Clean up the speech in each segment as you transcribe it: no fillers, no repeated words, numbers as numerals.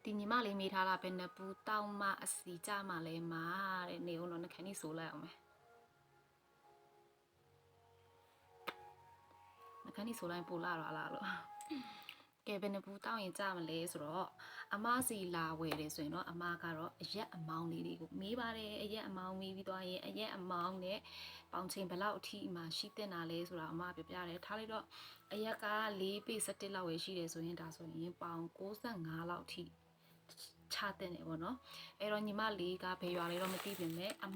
ဒီညီမလေးမိထားတာပဲနပူတောက်မအစီကြမှာလဲမာတဲ့နေအောင်တော့နှခမ်းနေဆိုလိုက်အောင်မယ်နှခမ်းနေဆိုလိုက်ပို့လာတော့လားလို့ကဲဘယ်နပူတောက်ရင်ကြမလဲဆိုတော့အမစီလာဝယ်တယ်ဆိုရင်တော့အမကတော့အရက်အမောင်းလေးတွေကိုမေးပါတယ်အရက်အမောင်းမေးပြီးသွားရင်အရက်အမောင်းနဲ့ပေါင်ချိန်ဘယ်လောက်အထိမှရှိတင်တာလဲဆိုတာအမပြောပြတယ်ထားလိုက်တော့အရက်က4ပေ17လောက်ပဲရှိတယ်ဆိုရင်ဒါဆိုရင်ပေါင်65လောက်ထိချတဲ့နေပေါ့နော်အဲ့တော့ညီမလေးကဘယ်ရွာလေးတော့မသိပြင်မဲ့အ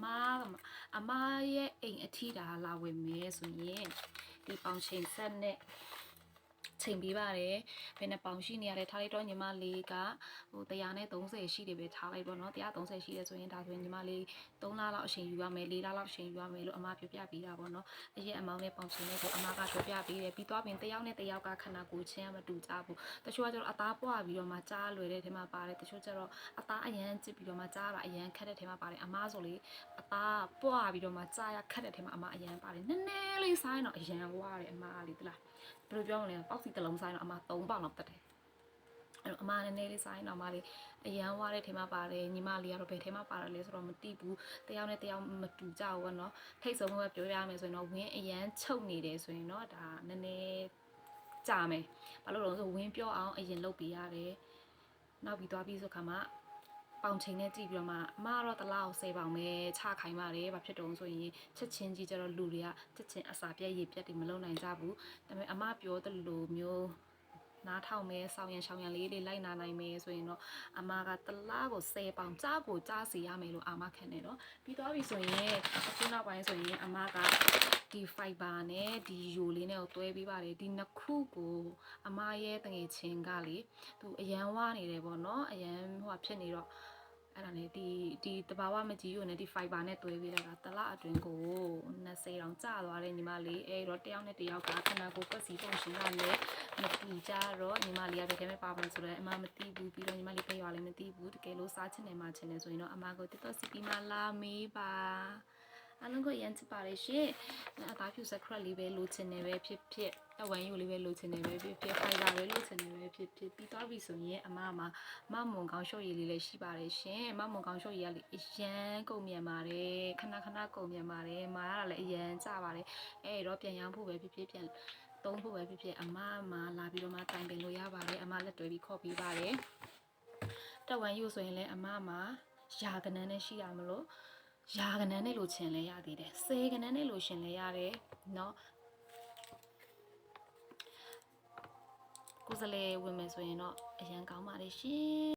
မရဲ့အိမ်အထီတာလာဝင်မယ်ဆိုရင်ဒီပေါင်ချိန်ဆက်နဲ့ချိန်ပေးပါတယ်ဘယ်နှပေါင်ရှိနေရလဲထားလိုက်တော့ညီမလေးကဟို130ရှိတယ်ပဲထားလိုက်ပေါ့နော်130ရှိတယ်ဆိုရင်ဒါဆိုရင်ညီမလေး3လလောက်အချိန်ယူရမယ်4လလောက်အချိန်ယူရမယ်လို့အမပြောပြပေးတာပေါ့နော်အရက်အမောင်းနဲ့ပေါင်ချိန်နဲ့ကိုအမကပြောပြပေးတယ်ပြီးသွားပြင်တယောက်နဲ့တယောက်ကခဏကိုချင်းမတူကြဘူးတချို့ကကျတော့အသားပွားပြီးတော့မှကြားလွယ်တဲ့ထဲမှာပါတယ်တချို့ကျတော့အသားအရန်ကျစ်ပြီးတော့မှကြားတာအရန်ခက်တဲ့ထဲမှာပါတယ်အမဆိုလေအသားပွားပြီးတော့မှကြားရခက်တဲ့ထဲမှာအမအရန်ပါတယ်နည်းနည်းလေးစားရင်တော့အရန်ဝါတယ်အမလေးတလားဘယ်လိုပြောမလဲပေါက်စီတစ်လုံးစားရင်တော့အမ3ပေါင်လောက်တက်တယ်အဲ့တော့အမနည်းနည်းလေးစားရင်တော့အမလေးအရန်ဝါတဲ့ထဲမှာပါတယ်ညီမလေးကတော့ဘယ်ထဲမှာပါတယ်လဲဆိုတော့မသိဘူးတယောက်နဲ့တယောက်မတူကြဘူးပေါ့နော်ထိတ်ဆုံးပဲပြောရမယ်ဆိုရင်တော့ဝင်းအရန်ချုပ်နေတယ်ဆိုရင်တော့ဒါနည်းနည်းကြာမယ်ဘာလို့လဲဆိုဝင်းပြောအောင်အရင်လုပ်ပေးရတယ်နောက်ပြီးသွားပြီးဆိုခါမှပေါင်ချိန်နဲ့ကြည့်ပြီးတော့မှအမကတော့တစ်လောက်10ပေါင်ပဲချခိုင်းပါတယ်ဘာဖြစ်တုံးဆိုရင်ချက်ချင်းကြီးကျတော့လူတွေကချက်ချင်းအစာပြက်ရည်ပြက်တွေမလုံနိုင်ကြဘူးဒါပေမဲ့အမပြောသလိုမျိုးနားထောင်မဲဆောင်းရံရှောင်းရံလေးတွေလိုက်နာနိုင်မယ်ဆိုရင်တော့အမကတစ်လားကို10ပေါင်ကြားကိုကြားစီရမယ်လို့အမခံနေတော့ပြီးသွားပြီဆိုရင်အခုနောက်ပိုင်းဆိုရင်အမကဒီ fiber နဲ့ဒီယိုလေးနဲ့ကိုတွဲပေးပါတယ်ဒီနှစ်ခုကိုအမရဲ့တငယ်ချင်းကလေသူအရန်ဝါနေတယ်ပေါ့နော်အရန်ဟိုဖြစ်နေတော့အဲ့ဒါနဲ့ဒီတဘာဝမကြီးကိုနဲ့ဒီ fiber နဲ့တွဲပေးလိုက်တာတစ်လအတွင်းကို20တောင်ကျသွားတယ်ညီမလေးအဲ့တော့တယောက်နဲ့တယောက်ကခဏကိုကွက်စီပုံရှင်ကလည်းမတူကြတော့ညီမလေးကဘယ်ထဲမှာပါမှဆိုတော့အမမသိဘူးပြီးတော့ညီမလေးဖေးရွာလည်းမသိဘူးတကယ်လို့စားချင်တယ်မှချင်တယ်ဆိုရင်တော့အမကိုတစ်တော့စီပီမာလာမေးပါအလုံးကိုရန်ချပါတယ်ရှင်အသားဖြူစခရက်လေးပဲလိုချင်တယ်ပဲဖြစ်ဖြစ်အဝမ်းယူလေးပဲလိုချင်တယ်ပဲဖြစ်ဖြစ်ဖိုင်ဘာပဲလိုချင်တယ်ပဲဖြစ်ဖြစ်ပြီးသွားပြီဆိုရင်အမမမွန်ကောင်းရှုပ်ရည်လေးလည်းရှိပါတယ်ရှင်မမွန်ကောင်းရှုပ်ရည်ကလည်းအရန်ကုန်မြန်ပါတယ်ခဏကုန်မြန်ပါတယ်မာရတာလည်းအရန်ကြပါတယ်အဲ့တော့ပြန်ရောင်းဖို့ပဲဖြစ်ဖြစ်ပြန်သုံးဖို့ပဲဖြစ်ဖြစ်အမလာပြီးတော့မှတိုင်ပင်လို့ရပါတယ်အမလက်တွဲပြီးခေါ်ပြီးပါတယ်တက်ဝမ်းယူဆိုရင်လည်းအမရာကနန်းနဲ့ရှိရမလို့ရာကနန်းနဲ့လိုချင်လဲရသေးတယ်စေကနန်းနဲ့လိုရှင်လဲရတယ်เนาะကိုယ်စလဲဝင်မယ်ဆိုရင်တော့အရန်ကောင်းပါတယ်ရှင်